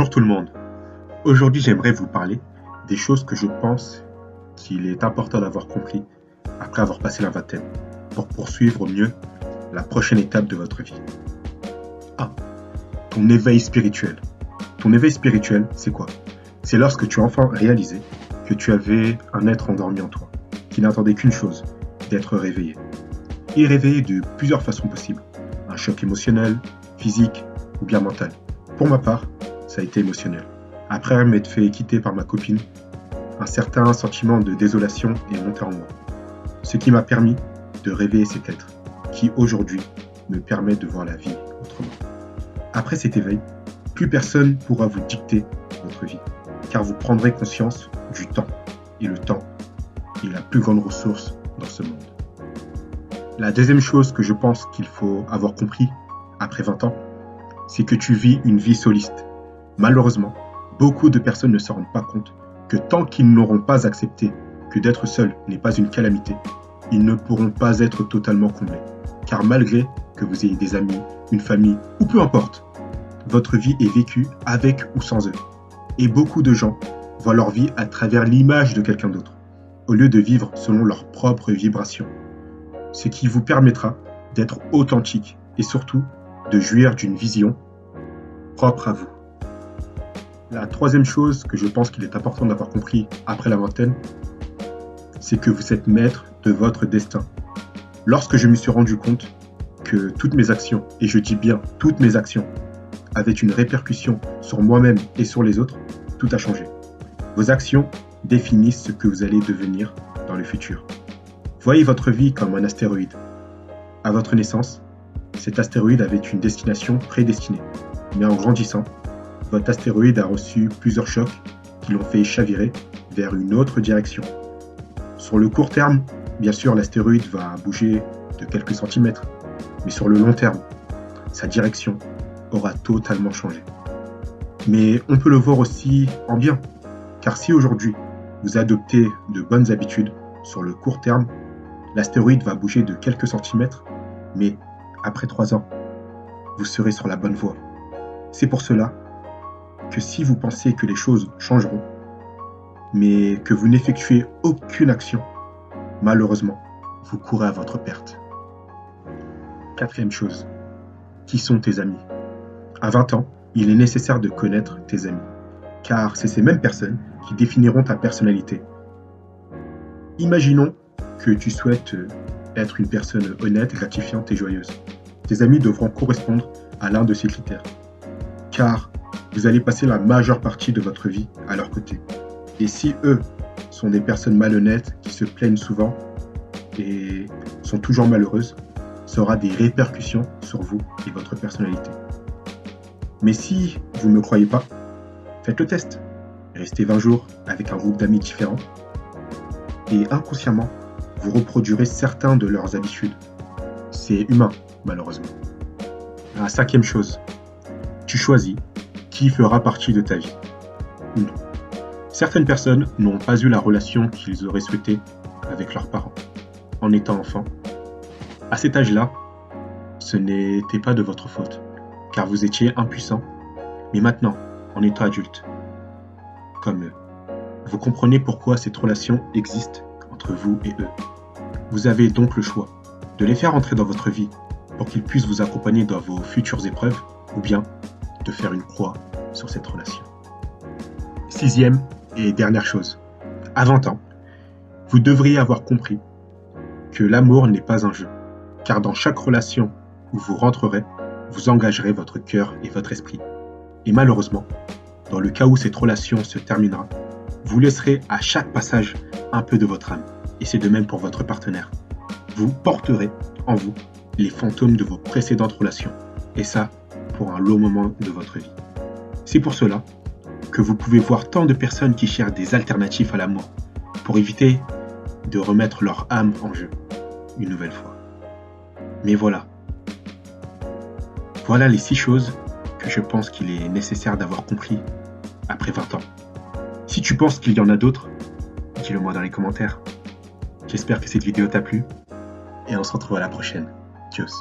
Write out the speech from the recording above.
Bonjour tout le monde. Aujourd'hui, j'aimerais vous parler des choses que je pense qu'il est important d'avoir compris après avoir passé la vingtaine pour poursuivre au mieux la prochaine étape de votre vie. 1. Ton éveil spirituel. Ton éveil spirituel, c'est quoi? C'est lorsque tu as enfin réalisé que tu avais un être endormi en toi, qui n'attendait qu'une chose, d'être réveillé. Et réveillé de plusieurs façons possibles. Un choc émotionnel, physique ou bien mental. Pour ma part, ça a été émotionnel. Après m'être fait quitter par ma copine, un certain sentiment de désolation est monté en moi. Ce qui m'a permis de réveiller cet être, qui aujourd'hui me permet de voir la vie autrement. Après cet éveil, plus personne pourra vous dicter votre vie, car vous prendrez conscience du temps. Et le temps est la plus grande ressource dans ce monde. La deuxième chose que je pense qu'il faut avoir compris après 20 ans, c'est que tu vis une vie soliste. Malheureusement, beaucoup de personnes ne se rendent pas compte que tant qu'ils n'auront pas accepté que d'être seul n'est pas une calamité, ils ne pourront pas être totalement comblés. Car malgré que vous ayez des amis, une famille ou peu importe, votre vie est vécue avec ou sans eux. Et beaucoup de gens voient leur vie à travers l'image de quelqu'un d'autre, au lieu de vivre selon leurs propres vibrations. Ce qui vous permettra d'être authentique et surtout de jouir d'une vision propre à vous. La troisième chose que je pense qu'il est important d'avoir compris après la vingtaine, c'est que vous êtes maître de votre destin. Lorsque je me suis rendu compte que toutes mes actions, et je dis bien toutes mes actions, avaient une répercussion sur moi-même et sur les autres, tout a changé. Vos actions définissent ce que vous allez devenir dans le futur. Voyez votre vie comme un astéroïde. À votre naissance, cet astéroïde avait une destination prédestinée. Mais en grandissant, votre astéroïde a reçu plusieurs chocs qui l'ont fait chavirer vers une autre direction. Sur le court terme, bien sûr, l'astéroïde va bouger de quelques centimètres. Mais sur le long terme, sa direction aura totalement changé. Mais on peut le voir aussi en bien. Car si aujourd'hui, vous adoptez de bonnes habitudes, sur le court terme, l'astéroïde va bouger de quelques centimètres, mais après 3 ans, vous serez sur la bonne voie. C'est pour cela que si vous pensez que les choses changeront, mais que vous n'effectuez aucune action, malheureusement, vous courez à votre perte. Quatrième chose, qui sont tes amis? À 20 ans, il est nécessaire de connaître tes amis, car c'est ces mêmes personnes qui définiront ta personnalité. Imaginons que tu souhaites être une personne honnête, gratifiante et joyeuse. Tes amis devront correspondre à l'un de ces critères, car vous allez passer la majeure partie de votre vie à leur côté. Et si eux sont des personnes malhonnêtes qui se plaignent souvent et sont toujours malheureuses, ça aura des répercussions sur vous et votre personnalité. Mais si vous ne me croyez pas, faites le test. Restez 20 jours avec un groupe d'amis différents et inconsciemment, vous reproduirez certains de leurs habitudes. C'est humain, malheureusement. La cinquième chose, tu choisis qui fera partie de ta vie. Non. Certaines personnes n'ont pas eu la relation qu'ils auraient souhaité avec leurs parents en étant enfants. À cet âge-là, ce n'était pas de votre faute, car vous étiez impuissant. Mais maintenant, en étant adulte, comme eux, vous comprenez pourquoi cette relation existe entre vous et eux. Vous avez donc le choix de les faire entrer dans votre vie pour qu'ils puissent vous accompagner dans vos futures épreuves, ou bien de faire une croix sur cette relation. Sixième et dernière chose, à 20 ans, vous devriez avoir compris que l'amour n'est pas un jeu, car dans chaque relation où vous rentrerez, vous engagerez votre cœur et votre esprit. Et malheureusement, dans le cas où cette relation se terminera, vous laisserez à chaque passage un peu de votre âme. Et c'est de même pour votre partenaire. Vous porterez en vous les fantômes de vos précédentes relations. Et ça, pour un long moment de votre vie. C'est pour cela que vous pouvez voir tant de personnes qui cherchent des alternatives à l'amour pour éviter de remettre leur âme en jeu une nouvelle fois. Mais voilà. Voilà les 6 choses que je pense qu'il est nécessaire d'avoir compris après 20 ans. Si tu penses qu'il y en a d'autres, dis-le moi dans les commentaires. J'espère que cette vidéo t'a plu et on se retrouve à la prochaine. Tchuss.